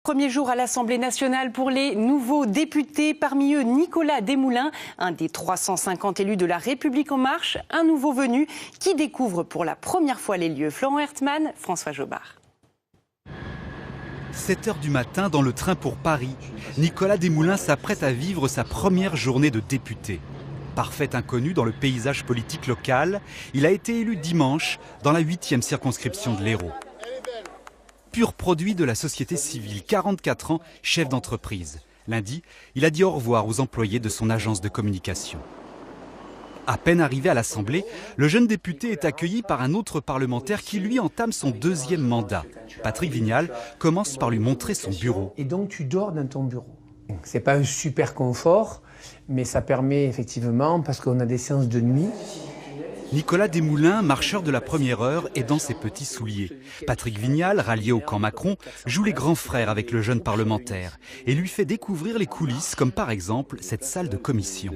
Premier jour à l'Assemblée nationale pour les nouveaux députés. Parmi eux, Nicolas Desmoulins, un des 350 élus de La République En Marche, un nouveau venu qui découvre pour la première fois les lieux. Florent Hertmann, François Jobard. 7h du matin, dans le train pour Paris, Nicolas Desmoulins s'apprête à vivre sa première journée de député. Parfait inconnu dans le paysage politique local, il a été élu dimanche dans la 8e circonscription de l'Hérault. Pur produit de la société civile, 44 ans, chef d'entreprise. Lundi, il a dit au revoir aux employés de son agence de communication. À peine arrivé à l'Assemblée, le jeune député est accueilli par un autre parlementaire qui lui entame son 2e mandat. Patrick Vignal commence par lui montrer son bureau. Et donc tu dors dans ton bureau. C'est pas un super confort, mais ça permet effectivement, parce qu'on a des séances de nuit. Nicolas Desmoulins, marcheur de la première heure, est dans ses petits souliers. Patrick Vignal, rallié au camp Macron, joue les grands frères avec le jeune parlementaire et lui fait découvrir les coulisses, comme par exemple cette salle de commission.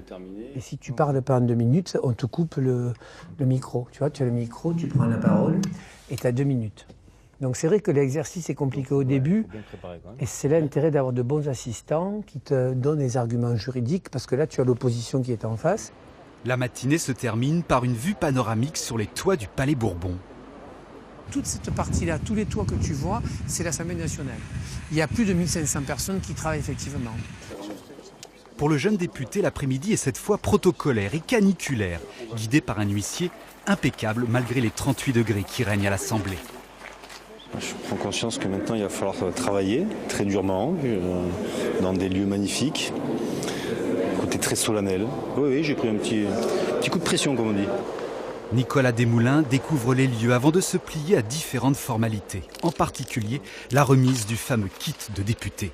Et si tu parles pendant 2 minutes, on te coupe le micro. Tu vois, tu as le micro, tu prends la parole et tu as 2 minutes. Donc c'est vrai que l'exercice est compliqué au début et c'est l'intérêt d'avoir de bons assistants qui te donnent les arguments juridiques parce que là tu as l'opposition qui est en face. La matinée se termine par une vue panoramique sur les toits du Palais Bourbon. Toute cette partie-là, tous les toits que tu vois, c'est l'Assemblée nationale. Il y a plus de 1500 personnes qui travaillent effectivement. Pour le jeune député, l'après-midi est cette fois protocolaire et caniculaire, guidé par un huissier impeccable malgré les 38 degrés qui règnent à l'Assemblée. Je prends conscience que maintenant il va falloir travailler très durement, dans des lieux magnifiques. Côté très solennel. Oui, j'ai pris un petit coup de pression, comme on dit. Nicolas Desmoulins découvre les lieux avant de se plier à différentes formalités, en particulier la remise du fameux kit de député.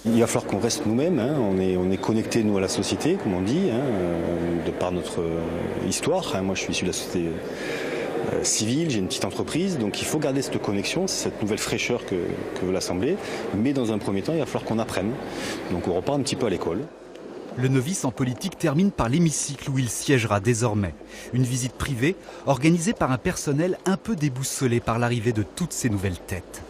Il va falloir qu'on reste nous-mêmes, hein. On est connectés, nous, à la société, comme on dit, hein, de par notre histoire. Hein. Moi, je suis issu de la société civile, j'ai une petite entreprise, donc il faut garder cette connexion, cette nouvelle fraîcheur que veut l'Assemblée. Mais dans un premier temps, il va falloir qu'on apprenne. Donc on repart un petit peu à l'école. Le novice en politique termine par l'hémicycle où il siégera désormais. Une visite privée organisée par un personnel un peu déboussolé par l'arrivée de toutes ces nouvelles têtes.